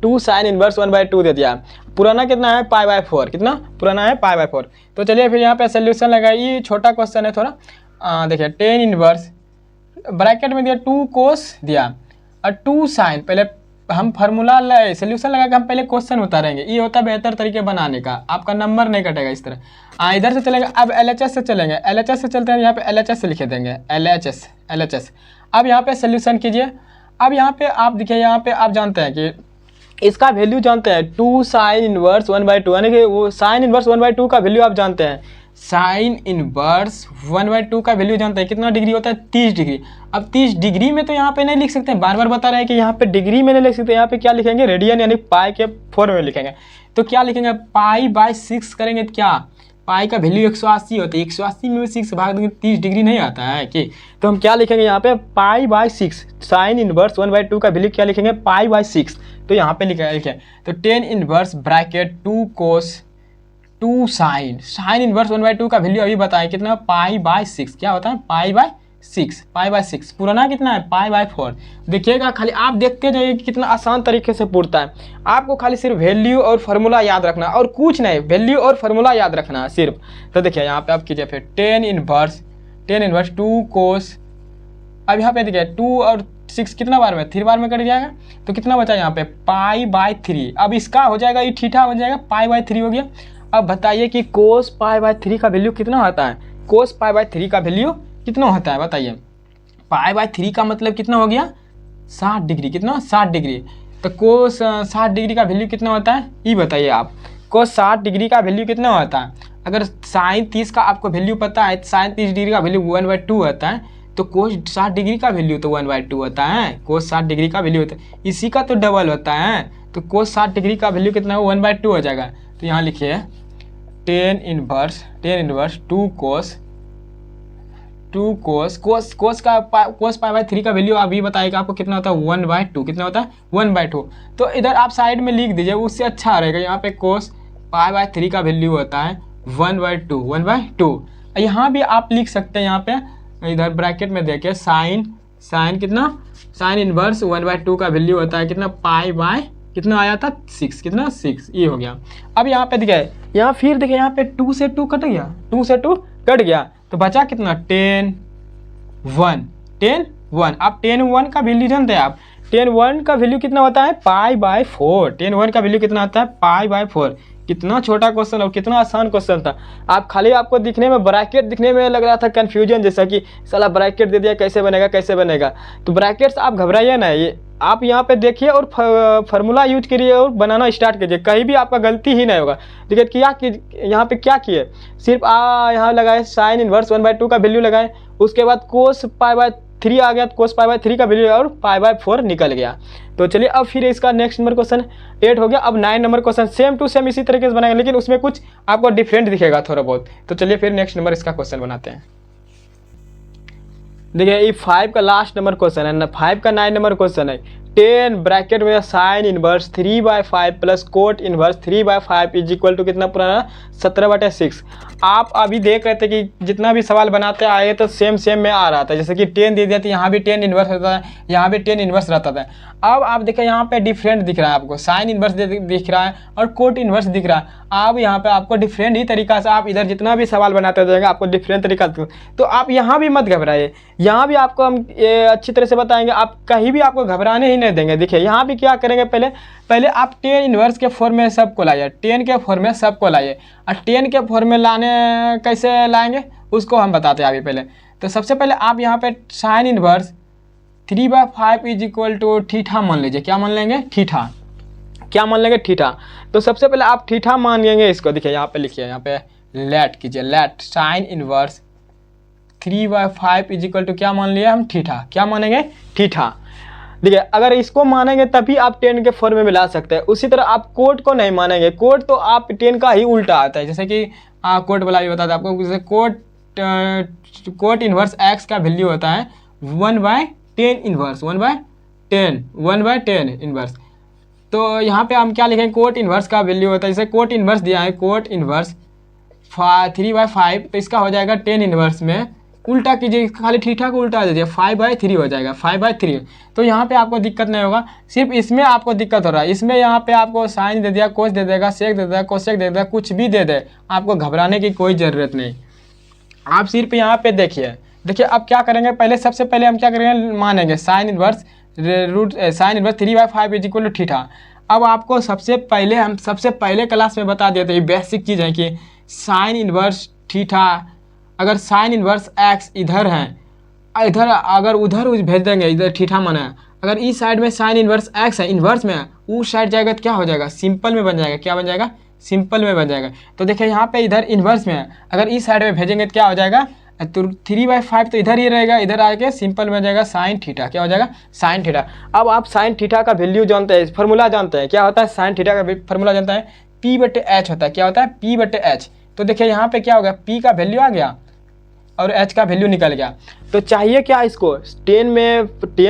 Speaker 1: 2 साइन इनवर्स 1/2 दे दिया। पुराना कितना है π/4, कितना पुराना है π/4। तो चलिए फिर यहाँ पे सोल्यूशन लगाइए। छोटा क्वेश्चन है थोड़ा। देखिए टेन इनवर्स ब्रैकेट में दिया 2 कोस दिया और 2 साइन। पहले हम फार्मूला सोल्यूशन लगा के हम पहले क्वेश्चन उतारेंगे। ये होता है बेहतर तरीके बनाने का, आपका नंबर नहीं कटेगा इस तरह। इधर से चलेंगे, अब LHS से चलेंगे। LHS से चलते हैं, यहाँ पे LHS से लिखे देंगे LHS। अब यहाँ पे सोल्यूशन कीजिए। अब यहाँ पे आप देखिए, यहाँ पे आप जानते हैं कि इसका वैल्यू जानते हैं 2 साइन इनवर्स 1/2, यानी कि वो साइन इनवर्स 1/2 का वैल्यू आप जानते हैं। साइन इनवर्स 1/2 का वैल्यू जानते हैं कितना डिग्री होता है 30 डिग्री। अब 30 डिग्री में तो यहाँ पे नहीं लिख सकते, बार बार बता रहे हैं कि यहाँ पे डिग्री में नहीं लिख सकते। यहाँ पे क्या लिखेंगे, रेडियन यानी पाई के फॉर्म में लिखेंगे। तो क्या लिखेंगे, π/6 करेंगे तो क्या, पाई का वैल्यू 180 होता है। 180 में 6 भाग देंगे 30 डिग्री नहीं आता है कि, तो हम क्या लिखेंगे यहाँ पे π/6। साइन इनवर्स 1/2 का वैल्यू क्या लिखेंगे π/6। तो यहाँ पे लिखे तो टेन इनवर्स ब्रैकेट 2 कोस 2 साइन इनवर्स 1/2 का वैल्यू अभी बताएं कितना π/6। क्या होता है π/6 पुराना कितना है π/4। देखिएगा खाली आप देखते जाइए कितना आसान तरीके से पूछता है। आपको खाली सिर्फ वैल्यू और फार्मूला याद रखना और कुछ नहीं, वैल्यू और फार्मूला याद रखना सिर्फ। तो देखिए यहाँ पे आप कीजिए फिर टेन इनवर्स 2 कोस। अब यहाँ पे देखिए 2 और 6 कितना बार में 3 बार में कट जाएगा, तो कितना बचा यहाँ पे π/3। अब इसका हो जाएगा, ये थीटा हो जाएगा, π/3 हो गया। अब बताइए कि कोस π/3 का वैल्यू कितना होता है। कोस π/3 का वैल्यू कितना होता है बताइए। π/3 का मतलब कितना हो गया 60 डिग्री, कितना 60 डिग्री। तो कोस 60 डिग्री का वैल्यू कितना होता है ये बताइए आप। कोस 60 डिग्री का वैल्यू कितना होता है, अगर साइन 30 का आपको वैल्यू पता है, साइन 30 डिग्री का वैल्यू 1/2 होता है, तो कोस 60 डिग्री का वैल्यू तो 1/2 होता है। कोस 60 डिग्री का वैल्यू होता है, इसी का तो डबल होता है। तो कोस 60 डिग्री का वैल्यू कितना है 1/2 हो जाएगा। तो यहाँ लिखिए टेन इनवर्स 2 कोस π/3 का वैल्यू अभी बताएगा आपको कितना होता है 1/2। कितना होता है 1/2। तो इधर आप साइड में लिख दीजिए, उससे अच्छा रहेगा। यहाँ पे कोस π/3 का वैल्यू होता है 1/2। यहाँ भी आप लिख सकते हैं, यहाँ पे इधर ब्रैकेट में देखिए साइन कितना, साइन इनवर्स 1/2 का वैल्यू होता है कितना कितना आया था 6, कितना 6, ये हो गया। अब यहाँ पे देखिए, यहाँ फिर देखिए यहाँ पे 2 से 2 कट गया, 2 से 2 कट गया, तो बचा कितना 10 1। अब 10 का वैल्यू जानते हैं आप। 10 का वैल्यू कितना होता है π/4। 10 का वैल्यू कितना आता है π/4। कितना छोटा क्वेश्चन और कितना आसान क्वेश्चन था। आप खाली आपको दिखने में ब्रैकेट दिखने में लग रहा था कन्फ्यूजन जैसा कि साला ब्रैकेट दे दिया कैसे बनेगा। तो ब्रैकेट्स आप घबराइए ना, ये आप यहाँ पे देखिए और फार्मूला यूज करिए और बनाना स्टार्ट कीजिए, कहीं भी आपका गलती ही नहीं होगा। देखिए क्या यहाँ पे क्या किए, सिर्फ यहाँ लगाए साइन इनवर्स 1/2 का वैल्यू लगाए, उसके बाद कोस π/3 आ गया, कोस π/3 का वैल्यू और π/4 निकल गया। तो चलिए अब फिर इसका नेक्स्ट नंबर क्वेश्चन 8 हो गया। अब 9 number question same to same इसी तरीके से बनाएंगे, लेकिन उसमें कुछ आपको डिफरेंट दिखेगा थोड़ा बहुत। तो चलिए फिर नेक्स्ट नंबर इसका क्वेश्चन बनाते हैं। देखिए ये 5 का लास्ट नंबर क्वेश्चन है, 5 का 9 नंबर क्वेश्चन है। 10 ब्रैकेट में sine inverse 3/5 plus cot inverse 3/5 is equal to कितना पुराना 17/6। आप अभी देख रहे थे कि जितना भी सवाल बनाते आए तो सेम में आ रहा था, जैसे कि 10 दे दिया था, यहाँ भी 10 इनवर्स रहता है, यहाँ भी 10 इनवर्स रहता था। अब आप देखें यहाँ पे डिफरेंट दिख रहा है आपको, साइन इनवर्स दिख रहा है और कोट इनवर्स दिख रहा है। अब यहाँ पे आपको डिफरेंट ही तरीका से आप इधर जितना भी सवाल बनाते जाएंगे आपको डिफरेंट तरीका से, तो आप यहाँ भी मत घबराइए। यहाँ भी आपको हम अच्छी तरह से बताएंगे, आप कहीं भी आपको घबराने ही नहीं देंगे। देखिए यहाँ भी क्या करेंगे, पहले आप 10 इनवर्स के फॉर्म में सबको लाइए, 10 के फॉर्म में सबको लाइए। और 10 के फॉर्म में लाने कैसे लाएंगे उसको हम बताते हैं अभी पहले। तो सबसे पहले आप यहाँ पे sine inverse 3/5 is equal to theta मान लीजिए। क्या मान लेंगे थीटा, क्या मान लेंगे थीटा। तो सबसे पहले आप थीटा मान लेंगे इसको। देखिए यहाँ पे लिखिए, यहाँ पे लेट कीजिए, let sine inverse 3/5 is equal to क्या मान लिया हम थीटा। क्या मानेंगे थीटा। देखिए अगर इसको मानेंगे तभी आप 10 के फॉर्म में मिला सकते हैं। उसी तरह आप कोट को नहीं मानेंगे, कोट तो आप 10 का ही उल्टा आता है। जैसे कि कोट वाला भी बताता है आपको, जैसे कोट इनवर्स x का वैल्यू होता है 1/10 इनवर्स, 1/10 इनवर्स। तो यहाँ पे हम क्या लिखेंगे, कोट इन्वर्स का वैल्यू होता है, जैसे कोट इन्वर्स दिया है, कोट इन्वर्स 3/5, तो इसका हो जाएगा 10 इन्वर्स में उल्टा कीजिए, खाली थीटा को उल्टा दीजिए, 5/3 हो जाएगा, 5/3। तो यहाँ पे आपको दिक्कत नहीं होगा, सिर्फ इसमें आपको दिक्कत हो रहा है। इसमें यहाँ पे आपको साइन दे दिया, कोस दे देगा, सेक दे देगा, कोसेक दे देगा, कुछ भी दे दे, आपको घबराने की कोई ज़रूरत नहीं। आप सिर्फ यहाँ पे देखिए अब क्या करेंगे, पहले सबसे पहले हम क्या करेंगे, मानेंगे sine inverse sine inverse 3/5 is equal to theta. अब आपको सबसे पहले क्लास में बता दिए थे, ये बेसिक चीज़ है कि साइन इन्वर्स थीटा, अगर साइन इन्वर्स एक्स इधर है, इधर अगर उधर भेज देंगे, इधर थीटा माना है, अगर इस साइड में साइन इन्वर्स एक्स है, इन्वर्स में है, उस साइड जाएगा तो क्या हो जाएगा, सिंपल में बन जाएगा, क्या बन जाएगा, सिंपल में बन जाएगा। तो देखिए यहाँ पे इधर इन्वर्स में है, अगर इस साइड में भेजेंगे तो क्या हो जाएगा, तो 3/5 तो इधर ही रहेगा, इधर आके सिंपल में जाएगा साइन थीटा, क्या हो जाएगा, साइन थीटा। अब आप साइन थीटा का वैल्यू जानते हैं, फॉर्मूला जानते हैं, क्या होता है साइन थीटा का फॉर्मूला जानता है, P/H होता है, क्या होता है, P/H। तो देखिए यहाँ पे क्या हो गया, P का वैल्यू आ गया और H का वैल्यू निकल गया। तो चाहिए क्या, इसको 10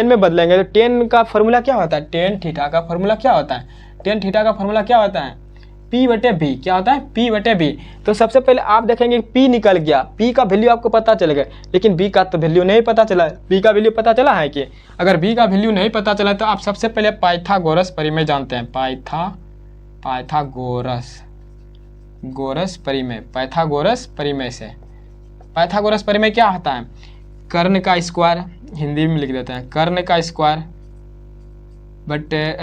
Speaker 1: में बदलेंगे, तो 10 का फॉर्मूला क्या होता है, टेन थीटा का फॉर्मूला क्या होता है, टेन थीटा का फॉर्मूला क्या होता है, P/B, क्या होता है, P/B। तो सबसे पहले आप देखेंगे P निकल गया, P का वैल्यू आपको पता चल गया, लेकिन B का तो वैल्यू नहीं पता चला। B का वैल्यू पता चला है कि, अगर B का वैल्यू नहीं पता चला तो आप सबसे पहले पाइथागोरस परिमेय जानते हैं, पाइथागोरस परिमेय क्या होता है, कर्ण का स्क्वायर, हिंदी में लिख देते हैं, कर्ण का स्क्वायर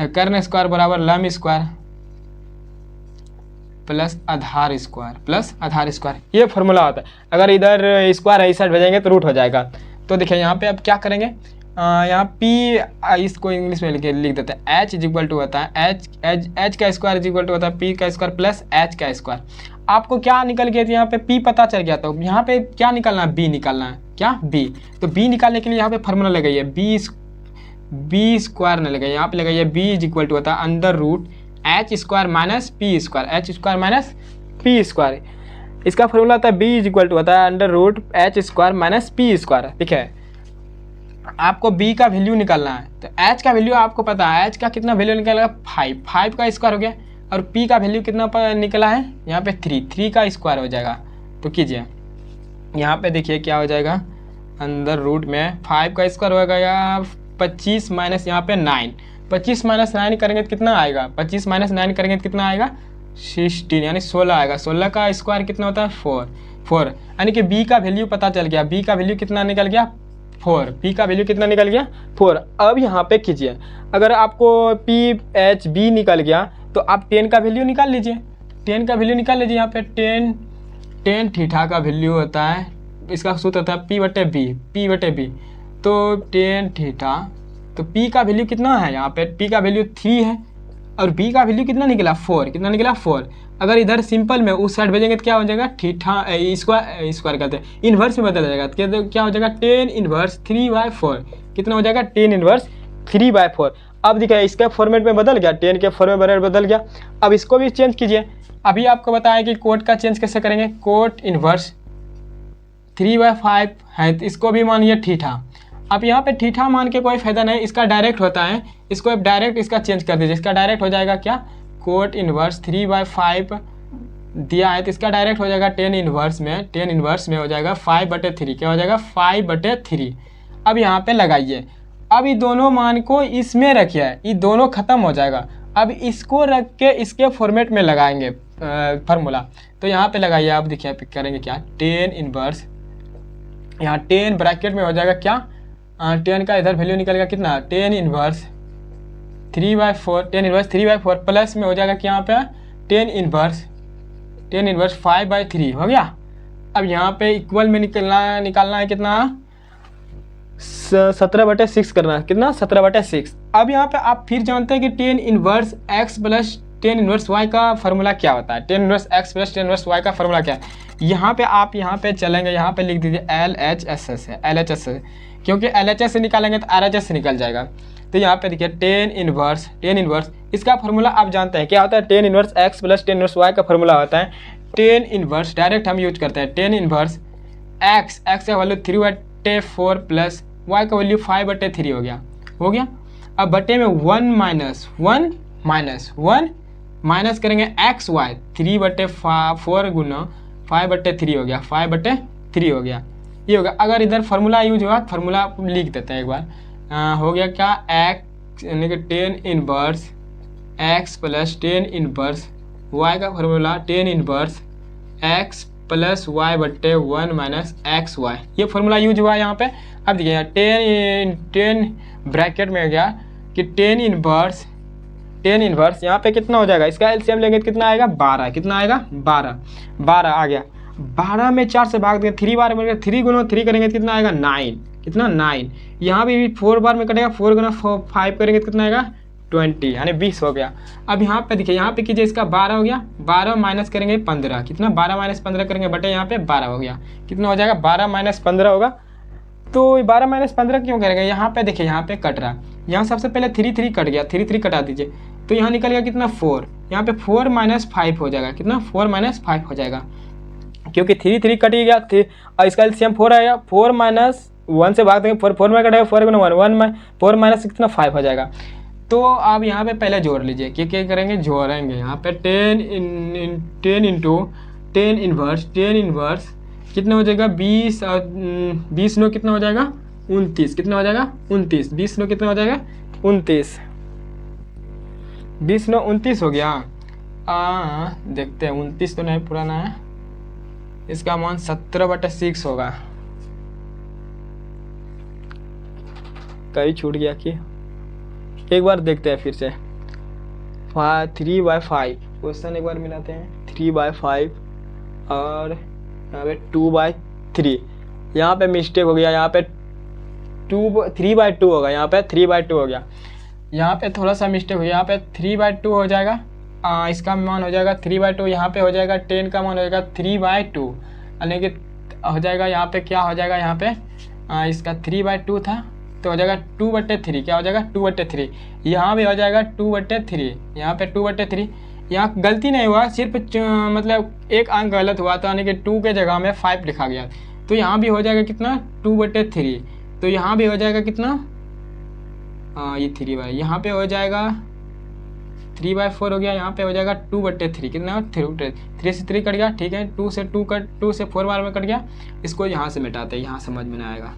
Speaker 1: कर्ण स्क्वायर बराबर लंब स्क्वायर प्लस आधार स्क्वायर, ये फॉर्मूला होता है। अगर इधर स्क्वायर है, इस साइड भेजेंगे तो रूट हो जाएगा। तो देखिए यहाँ पे अब क्या करेंगे, यहाँ P, इसको इंग्लिश में लिख देते हैं, H इज इक्वल टू होता है H का स्क्वायर इज इक्वल टू होता है P का स्क्वायर प्लस H का स्क्वायर। आपको क्या निकल गया था, यहाँ पे P पता चल गया, तो यहाँ पे क्या निकालना है, B निकालना है, क्या B। तो B निकालने के लिए यहाँ पे फॉर्मूला लगाइए, B स्क्वायर न लगाइए, यहाँ पे लगाइए B इज इक्वल टू होता है under root H square minus P square, इसका फॉर्मूला होता है B इज इक्वल टू होता है under root H square minus P square. ठीक है, आपको B का वैल्यू निकालना है, तो H का वैल्यू आपको पता है, H का कितना वैल्यू निकलेगा, 5 का स्क्वायर हो गया, और P का वैल्यू कितना निकला है, यहाँ पे 3 का स्क्वायर हो जाएगा। तो कीजिए यहाँ पे देखिए क्या हो जाएगा, अंदर रूट में 5 का स्क्वायर होगा या 25 माइनस यहाँ पे 9, 25 माइनस 9 करेंगे तो कितना आएगा, 25 माइनस 9 करेंगे तो कितना आएगा, 16 यानी 16 आएगा। 16 का स्क्वायर कितना होता है, 4 यानी कि B का वैल्यू पता चल गया, B का वैल्यू कितना निकल गया, 4, P का वैल्यू कितना निकल गया, 4। अब यहाँ पे कीजिए, अगर आपको P/B निकल गया तो आप 10 का वैल्यू निकाल लीजिए, 10 का वैल्यू निकाल लीजिए। यहाँ पे 10 थीटा का वैल्यू होता है, इसका सूत्र होता है P/B। तो 10 थीटा, तो P का वैल्यू कितना है, यहाँ पे P का वैल्यू 3 है और B का वैल्यू कितना निकला, 4। अगर इधर सिंपल में उस साइड भेजेंगे तो क्या हो जाएगा, थीटा स्क्वायर करते हैं, इन्वर्स में बदल जाएगा, तो क्या हो जाएगा 10 इन्वर्स 3/4, कितना हो जाएगा 10 इन्वर्स 3/4। अब देखिए इसके फॉर्मेट में बदल गया, 10 के फॉर्मेट में बदल गया। अब इसको भी चेंज कीजिए, अभी आपको बताया कि कोट का चेंज कैसे करेंगे, कोट इन्वर्स 3/5 है, तो इसको भी मानिए थीटा। अब यहाँ पे थीटा मान के कोई फायदा नहीं, इसका डायरेक्ट होता है, इसको डायरेक्ट इसका चेंज कर दीजिए, इसका डायरेक्ट हो जाएगा क्या, कोट इन्वर्स 3/5 दिया है तो इसका डायरेक्ट हो जाएगा 10 इन्वर्स में हो जाएगा 5/3, क्या हो जाएगा 5/3। अब यहाँ पे लगाइए, अब ये दोनों मान को इसमें रखिए, ये दोनों खत्म हो जाएगा। अब इसको रख के इसके फॉर्मेट में लगाएंगे फार्मूला, तो यहाँ पे लगाइए। आप देखिए करेंगे क्या, 10 इन्वर्स, यहाँ 10 ब्रैकेट में हो जाएगा क्या, 10 का इधर वैल्यू निकलेगा कितना, 10 इन्वर्स 3/4 प्लस में हो जाएगा कि यहाँ पे 10 इन्वर्स 5/3 हो गया। अब यहाँ पे इक्वल में निकालना है कितना, 17/6 करना है, कितना 17/6। अब यहाँ पे आप फिर जानते हैं कि 10 inverse x plus 10 inverse y का फार्मूला क्या होता है, 10 inverse x plus 10 inverse y का फार्मूला क्या है। यहाँ पे आप यहाँ पे चलेंगे, यहाँ पे लिख दीजिए LHS है, क्योंकि LHS से निकालेंगे तो RHS से निकल जाएगा। तो यहाँ पे देखिए 10 इन्वर्स इसका फार्मूला आप जानते हैं क्या होता है, 10 inverse x plus 10 inverse y का फार्मूला होता है 10 इन्वर्स, डायरेक्ट हम यूज करते हैं 10 इन्वर्स x का वैल्यू 3/4 प्लस y का वैल्यू 5/3 हो गया। अब बटे में 1 - 1 माइनस 1 माइनस करेंगे एक्स वाई 3/4 गुना 5/3 हो गया, 5/3 हो गया, ये हो गया। अगर इधर फार्मूला यूज हुआ, फार्मूला लिख देते हैं एक बार। हो गया क्या, एक्स यानी कि 10 inverse x plus 10 inverse y का formula 10 inverse x plus y बट्टे 1 माइनस एक्स वाई, ये फार्मूला यूज हुआ यहाँ पे। अब देखिए यहाँ 10 ब्रैकेट में हो गया कि 10 इनवर्स यहाँ पे कितना हो जाएगा, इसका एलसीएम लेंगे तो कितना आएगा 12, कितना आएगा 12 आ गया। 12 में 4 से भाग देंगे, 3 बार में 3 गुना 3 करेंगे तो कितना आएगा 9, कितना 9। यहाँ भी 4 बार में कटेगा, 4 गुना 5 करेंगे तो कितना आएगा 20 यानी 20 हो गया। अब यहाँ पे देखिए, यहाँ पे कीजिए इसका 12 हो गया, 12 माइनस करेंगे 15, कितना 12 माइनस 15 करेंगे बटे यहाँ पे 12 हो गया, कितना हो जाएगा 12 माइनस 15 होगा। तो 12 माइनस 15 क्यों करेंगे, यहाँ पे देखिए यहाँ पे कट रहा, यहाँ सबसे पहले 3 कट गया, 3 कटा दीजिए तो यहाँ निकल गया कितना 4, यहाँ पे 4 माइनस 5 हो जाएगा, कितना 4 माइनस 5 हो जाएगा, क्योंकि 3 कट ही गया और इसका एलसीएम 4 आएगा। 4 माइनस 1 से भाग देंगे, 4 में कटेगा, 4 गुना 1 में 4 माइनस कितना 5 हो जाएगा। तो आप यहाँ पे पहले जोड़ लीजिए, क्या करेंगे जोड़ेंगे यहाँ पे 10 इंटू 10 इनवर्स कितना हो जाएगा 20 और 20 नो कितना हो जाएगा 29, कितना हो जाएगा 29, 20 नो कितना हो जाएगा 29, 20 नो 29 हो गया। देखते हैं 29 तो नहीं पुराना है, इसका मान 17/6 होगा, कहीं छूट गया कि एक बार देखते हैं फिर से। 3/5 क्वेश्चन एक बार मिलाते हैं, 3/5 और यहाँ पे 2/3, यहाँ पे मिस्टेक हो गया, यहाँ पे 3/2 होगा, यहाँ पे 3/2 हो गया, यहाँ पे थोड़ा सा मिस्टेक हो गया, यहाँ पे 3/2 हो जाएगा। इसका मान हो जाएगा 3/2, यहाँ पे हो जाएगा 10 का मान हो जाएगा 3/2, यानी कि हो जाएगा यहाँ पे क्या हो जाएगा, यहाँ पे इसका 3/2 था तो हो जाएगा 2/3, क्या हो जाएगा 2/3, यहाँ भी हो जाएगा 2/3, यहाँ पे 2/3, यहाँ गलती नहीं हुआ, सिर्फ मतलब एक अंक गलत हुआ था, यानी कि 2 के जगह में 5 लिखा गया, तो यहाँ भी हो जाएगा कितना 2/3, तो यहाँ भी हो जाएगा कितना ये 3 यहाँ पे हो जाएगा 3/4 हो गया, यहाँ पे हो जाएगा 2/3, कितना 3 से 3 कट गया, ठीक है 2 से 4 बार में कट गया, इसको यहाँ से मिटाते हैं, यहाँ समझ में ना आएगा।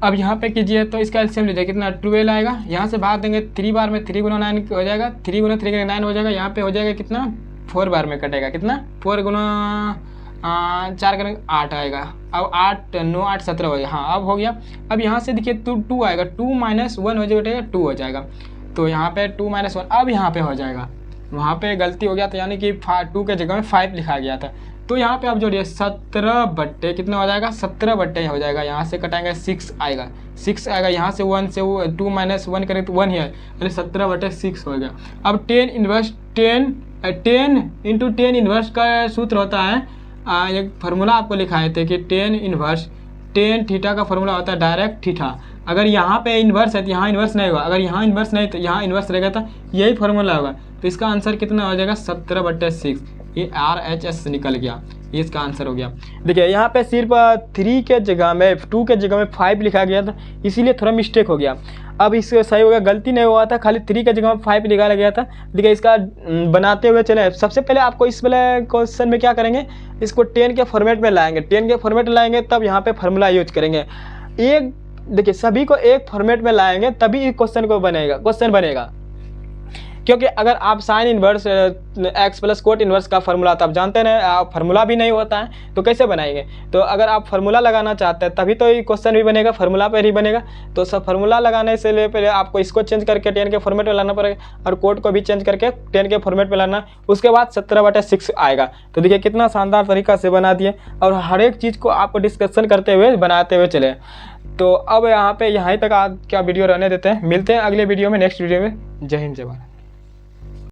Speaker 1: अब यहाँ पे कीजिए तो इसका एलसीएम लीजिए, कितना 12 आएगा, यहाँ से भाग देंगे 3 बार में 3 गुना 9 हो जाएगा, 3 गुना 3 9 हो जाएगा, यहाँ पे हो जाएगा कितना 4 बार में कटेगा, कितना 4 गुना 4 करेंगे 8 आएगा, अब 8 9 8 17 हो गया, हाँ अब हो गया। अब यहाँ से देखिए 2 आएगा, 2 माइनस 1 हो जाएगा 2 हो जाएगा, तो यहाँ पे 2 माइनस 1, अब यहाँ पे हो जाएगा, वहाँ पे गलती हो गया था, यानी कि 2 के जगह में 5 लिखा गया था, तो यहाँ पे आप जोड़िए 17 बट्टे कितना हो जाएगा 17 बट्टे हो जाएगा, यहाँ से कटाएंगे 6 आएगा, 6 आएगा, यहाँ से 1 से 2 माइनस 1 करें तो 1 ही है, यानी 17/6 हो गया। अब 10 इनवर्स 10 इंटू 10 इनवर्स का सूत्र होता है, एक फार्मूला आपको लिखाए थे कि 10 इनवर्स 10 थीटा का फार्मूला होता है डायरेक्ट थीटा, अगर यहाँ पे इन्वर्स है तो यहाँ इन्वर्स नहीं होगा, अगर यहाँ इन्वर्स नहीं तो यहाँ इन्वर्स रहेगा, तो यही फार्मूला होगा, तो इसका आंसर कितना हो जाएगा 17/6, ये RHS निकल गया, ये इसका आंसर हो गया। देखिए यहाँ पे सिर्फ 3 के जगह में 2 के जगह में 5 लिखा गया था, इसीलिए थोड़ा मिस्टेक हो गया। अब इससे सही हो गया, गलती नहीं हुआ था, खाली 3 के जगह में 5 लिखा गया था। देखिए इसका बनाते हुए चले, सबसे पहले आपको इस वाले क्वेश्चन में क्या करेंगे, इसको 10 के फॉर्मेट में लाएंगे, 10 के फॉर्मेट लाएंगे तब यहाँ पे फार्मूला यूज करेंगे। एक देखिए सभी को एक फॉर्मेट में लाएंगे तभी क्वेश्चन बनेगा, क्योंकि अगर आप sign inverse x plus coat inverse का फार्मूला तो आप जानते हैं, फार्मूला भी नहीं होता है तो कैसे बनाएंगे। तो अगर आप फार्मूला लगाना चाहते हैं तभी तो ये क्वेश्चन भी बनेगा, फार्मूला पर ही बनेगा। तो सब फार्मूला लगाने से पहले आपको इसको चेंज करके 10 के फॉर्मेट में लाना पड़ेगा और कोड को भी चेंज करके 10 के फॉर्मेट में लाना, उसके बाद 17/6 आएगा। तो देखिए कितना शानदार तरीका से बना दिए और हर एक चीज़ को आपको डिस्कशन करते हुए बनाते हुए चले। तो अब यहाँ पे यहीं तक आज का वीडियो रहने देते हैं, मिलते हैं अगले वीडियो में, नेक्स्ट वीडियो में। जय हिंद जय भारत।